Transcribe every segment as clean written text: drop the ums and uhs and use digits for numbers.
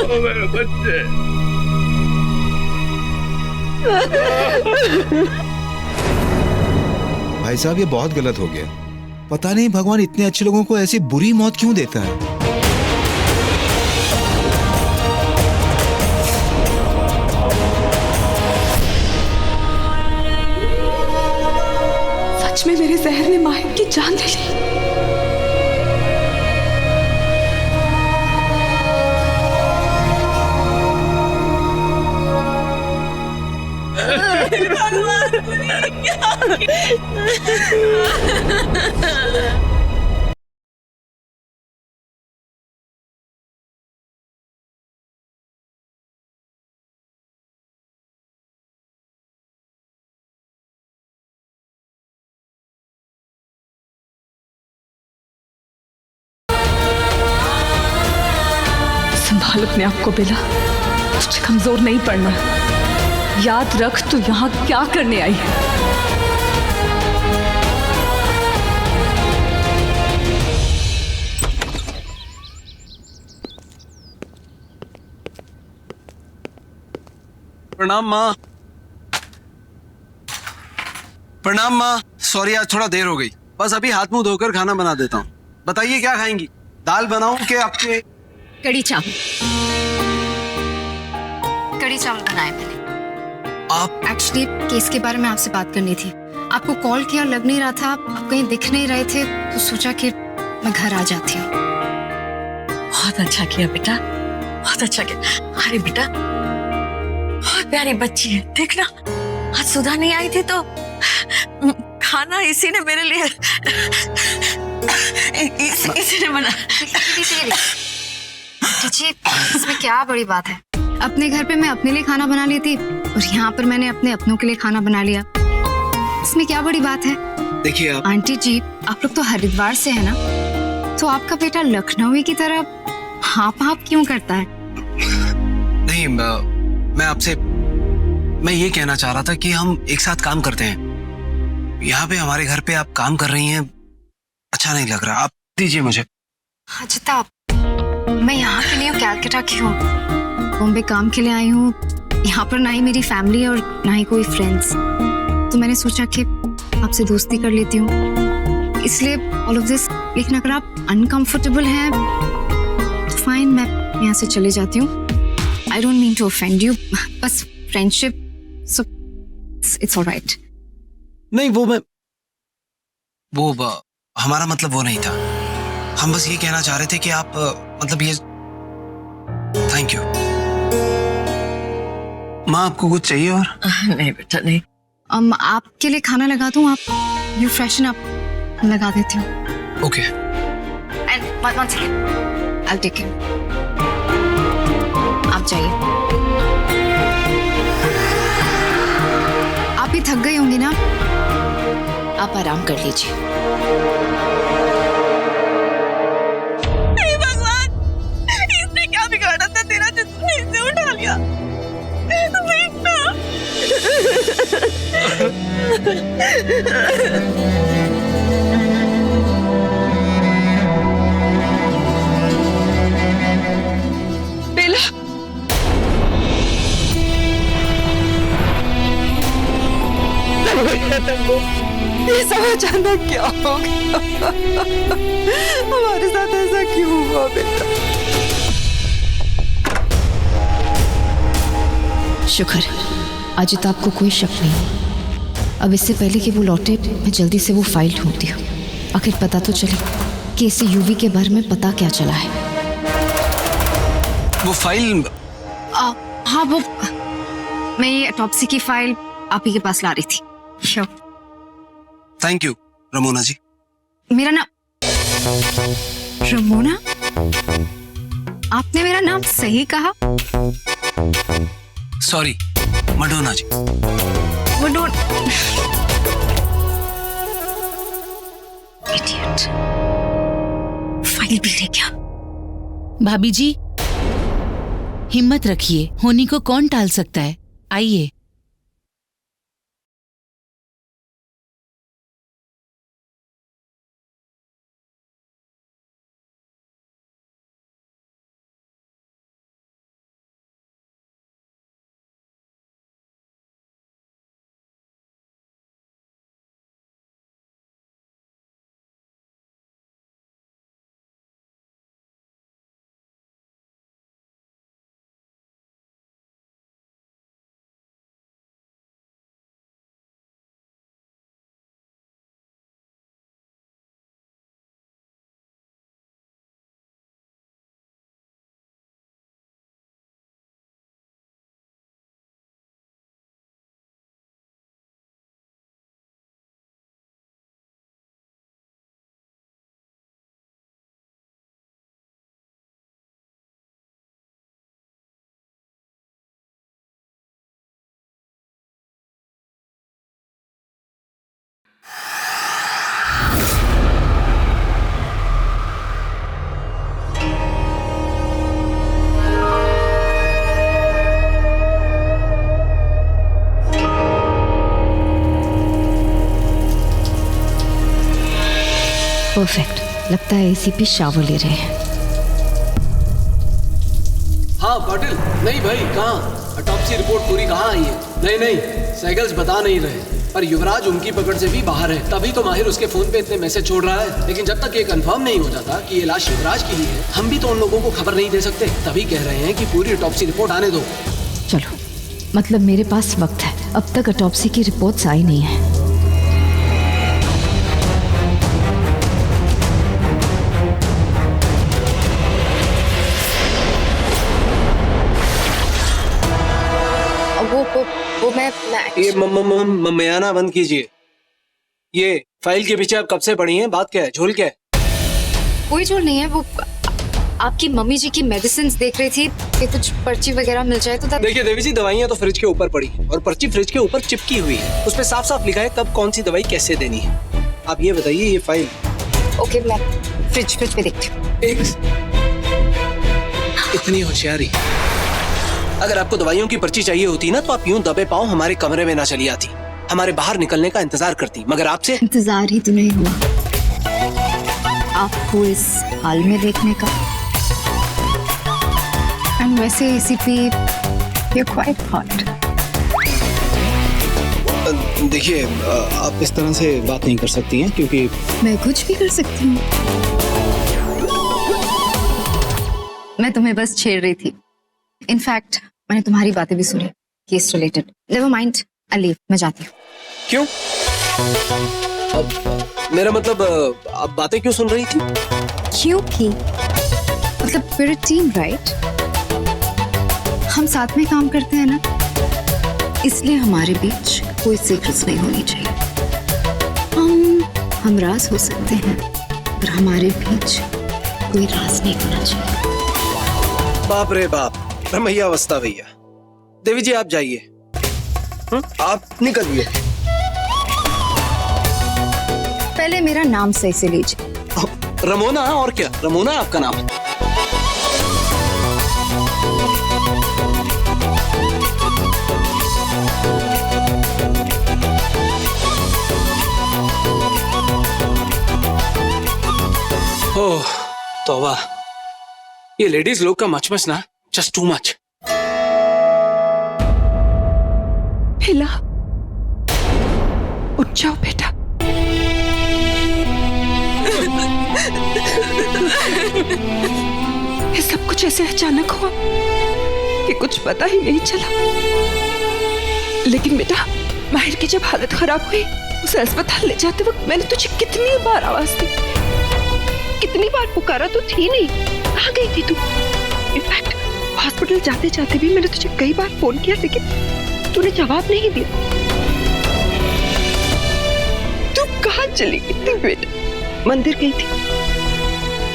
ओ मेरे बच्चे। भाई साहब, ये बहुत गलत हो गया। पता नहीं भगवान इतने अच्छे लोगों को ऐसी बुरी मौत क्यों देता है। सच में मेरे जहर ने माहिर की जान ले ली। संभाल अपने आप को बेला, तुझे कमजोर नहीं पड़ना। याद रख तू यहाँ क्या करने आई है। प्रणाम माँ। प्रणाम माँ, सॉरी आज थोड़ा देर हो गई। बस अभी हाथ मुंह धोकर खाना बना देता हूँ। बताइए क्या खाएंगी? दाल बनाऊं कि आपके? कड़ी चावल। कड़ी चावल बनाए मैंने। आप एक्चुअली केस के बारे में आपसे बात करनी थी। आपको कॉल किया, लग नहीं रहा था, आप कहीं दिख नहीं रहे थे, तो सोचा कि मैं घर आ जाती हूँ। बहुत अच्छा किया बेटा, बहुत अच्छा किया। अरे बेटा बहुत प्यारी बच्ची है, देखना आज सुधा नहीं आई थी तो खाना इसी ने मेरे लिए इसी ने बना। जी इसमें क्या बड़ी बात है? अपने घर पे मैं अपने लिए खाना बना ली थी और यहाँ पर मैंने अपने अपनों के लिए खाना बना लिया। इसमें क्या बड़ी बात है? देखिए आंटी जी, आप लोग तो हरिद्वार से है ना, तो आपका बेटा लखनऊ की तरह हाँप हाँप क्यों करता है? नहीं, मैं ये कहना चाह रहा था कि हम एक साथ काम करते हैं। यहाँ पे हमारे घर पे आप काम कर रही हैं, अच्छा नहीं लग रहा। आप दीजिए मुझे। अजिता, मैं यहाँ के लिए हूँ, कैलकाटा की हूँ, बॉम्बे काम के लिए आई हूँ। यहाँ पर ना ही मेरी फैमिली और ना ही कोई फ्रेंड्स, तो मैंने सोचा कि आपसे दोस्ती कर लेती हूँ, इसलिए ऑल ऑफ दिस। लेकिन अगर आप अनकंफर्टेबल हैं तो फाइन, मैं यहाँ से चले जाती हूँ। I don't mean to offend you, बस फ्रेंडशिप, सो इट्स ऑलराइट। नहीं हमारा मतलब वो नहीं था। हम बस ये कहना चाह रहे थे कि आप मतलब ये। थैंक यू माँ। आपको कुछ चाहिए और? नहीं बेटा नहीं। आपके लिए खाना लगा दूँ? आप यू फ्रेशन अप, लगा देती हूँ। Okay. And one second, I take it. आप जाइए। आप ही थक गई होंगी ना, आप आराम कर लीजिए। भगवान, इसने क्या बिगाड़ा था तेरा जो तूने इसे उठा लिया? बेला, ये सब अचानक क्या हो गया? हमारे साथ ऐसा क्यों हुआ बेटा? शुक्र अजित, आपको कोई शक नहीं। अब इससे पहले कि वो लौटे, मैं जल्दी से वो फाइल ढूंढती हूँ, आखिर पता तो चले कि इसे यूवी के बारे में पता क्या चला है। वो फाइल? हाँ, वो मैं ये ऑटोप्सी की फाइल आप ही के पास ला रही थी। श्योर। थैंक यू रमोना जी। मेरा नाम रमोना? आपने मेरा नाम सही कहा। सॉरी, मडोना जी। वो डोंट इडियट। फाइल भी ले क्या? भाभी जी हिम्मत रखिए, होनी को कौन टाल सकता है। आइए। परफेक्ट, लगता है एसीपी शावर ले रहे हैं। हाँ पाटिल, नहीं भाई कहाँ, ऑटोप्सी रिपोर्ट पूरी कहाँ आई है? नहीं साइकिल्स बता नहीं रहे, पर युवराज उनकी पकड़ से भी बाहर है। तभी तो माहिर उसके फोन पे इतने मैसेज छोड़ रहा है। लेकिन जब तक ये कंफर्म नहीं हो जाता कि ये लाश युवराज की ही है, हम भी तो उन लोगों को खबर नहीं दे सकते। तभी कह रहे हैं कि पूरी ऑटोप्सी रिपोर्ट आने दो। चलो, मतलब मेरे पास वक्त है, अब तक ऑटोप्सी की रिपोर्ट्स आई नहीं है। वो मैं ये मयाना बंद कीजिए। ये फाइल के पीछे आप कब से पड़ी हैं? बात क्या है? झोल क्या है? कोई झोल नहीं है, वो आपकी मम्मी जी की मेडिसिन देख रही थी कि कुछ पर्ची वगैरह मिल जाए तो देखिए देवी जी, दवाइयाँ तो फ्रिज के ऊपर पड़ी और पर्ची फ्रिज के ऊपर चिपकी हुई है। उसपे साफ साफ लिखा है कब कौन सी दवाई कैसे देनी है। आप ये बताइए, ये फाइल। ओके, मैं फ्रिज पे देखती हूँ। इतनी होशियारी। अगर आपको दवाइयों की पर्ची चाहिए होती ना तो आप यूं दबे पांव हमारे कमरे में ना चली आती, हमारे बाहर निकलने का इंतजार करती। मगर आपसे इंतजार ही तो नहीं हुआ आपको इस हाल में देखने का। एंड वैसे ACP, you are quite hot. देखिए, आप इस तरह से बात नहीं कर सकती हैं क्योंकि मैं कुछ भी कर सकती हूँ। मैं तुम्हें बस छेड़ रही थी। इनफैक्ट मैंने तुम्हारी बातें भी सुनी, case related. Never mind, I leave, मैं जाती हूँ। क्यों? मेरा मतलब, आप बातें क्यों सुन रही थी? क्योंकि मतलब we're a team, right? हम साथ में काम करते हैं ना, इसलिए हमारे बीच कोई सीक्रेट्स नहीं होनी चाहिए। हम राज हो सकते हैं, पर हमारे बीच कोई राज नहीं होना चाहिए। बाप रे बाप, रमैया अवस्था भैया। देवी जी आप जाइए, आप निकलिए। पहले मेरा नाम सही से लीजिए। रमोना, और क्या? रमोना आपका नाम? ओह तौबा, ये लेडीज लोग का मच ना, जस्ट टू मच। हिला, उठ जाओ बेटा। ये सब कुछ ऐसे अचानक हुआ कि कुछ पता ही नहीं चला। लेकिन बेटा, माहिर की जब हालत खराब हुई, उसे अस्पताल ले जाते वक्त मैंने तुझे कितनी बार आवाज दी, कितनी बार पुकारा, तो थी नहीं। कहाँ गई थी तू? इनफैक्ट हॉस्पिटल जाते जाते भी मैंने तुझे कई बार फोन किया, लेकिन तूने जवाब नहीं दिया। तू कहाँ चली गई थी बेटा? मंदिर गई थी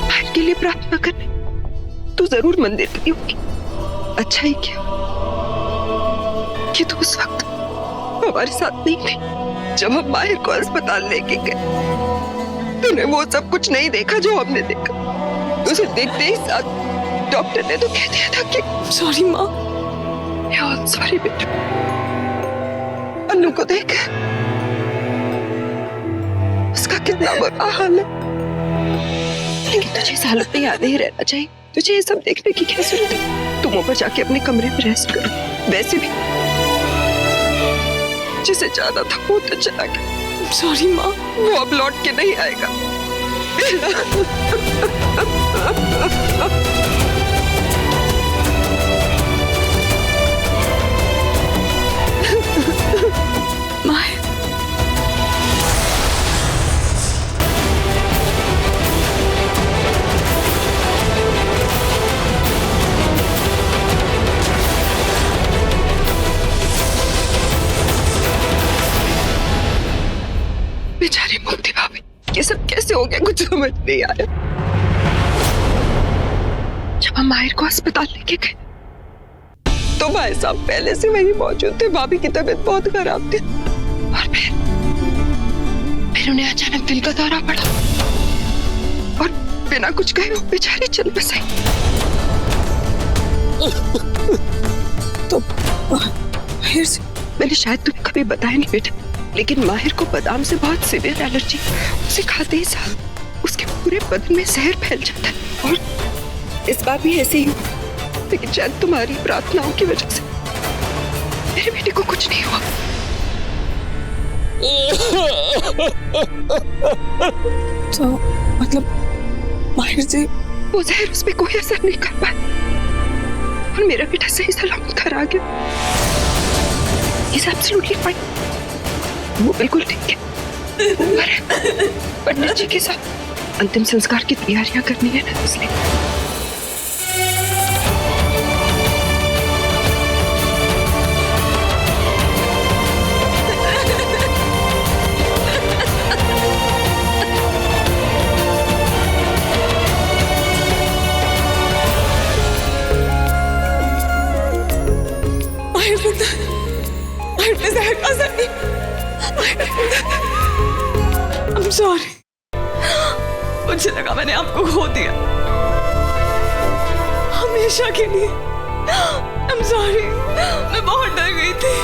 माहिर के लिए प्रार्थना करने। तू जरूर मंदिर गई होगी। अच्छा ही क्या कि तू उस वक्त हमारे साथ नहीं थी जब हम माहिर को अस्पताल लेके गए। तूने वो सब कुछ नहीं देखा जो हमने देखा। उसे देखते ही साथ डॉक्टर ने तो कह दिया था कि सॉरी माँ, सॉरी बेटा। अन्नू को देख, उसका कितना बुरा हाल है। लेकिन तुझे इस हालत में याद नहीं रहना चाहिए। तुझे ये सब देखने की क्या जरूरत है? तुम ऊपर जाके अपने कमरे में रेस्ट करो। वैसे भी जिसे जाना था वो तो चला गया। सॉरी माँ, वो अब लौट के नहीं आएगा। माहिर, बेचारी मुक्ति भाभी, ये सब कैसे हो गया? कुछ समझ नहीं आया। जब हम माहिर को अस्पताल लेके गए तो भाई साहब पहले से वही मौजूद थे। भाभी की तबीयत बहुत खराब थी और फिर उन्हें अचानक दिल का दौरा पड़ा और बिना कुछ कहे वो बेचारी चल बसाई। तो माहिर से मैंने शायद तुम्हें कभी बताया नहीं बेटा, लेकिन माहिर को बादाम से बहुत सीवियर एलर्जी। उसे खाते ही साथ उसके पूरे बदन में जहर फैल जाता है। और इस बार भी ऐसे ही हुआ, लेकिन शायद तुम्हारी प्रार्थनाओं की वजह से मेरे बेटे को कुछ नहीं हुआ। तो मतलब माहिर जी, वो जहर उस पर कोई असर नहीं कर पाया और मेरा बेटा सही सलामत घर आ गया। He's absolutely fine। वो बिल्कुल ठीक है। पंडित जी के साथ अंतिम संस्कार की तैयारियां करनी है ना, इसलिए। I'm sorry। मुझे लगा मैंने आपको खो दिया हमेशा के लिए। I'm sorry, मैं बहुत डर गई थी।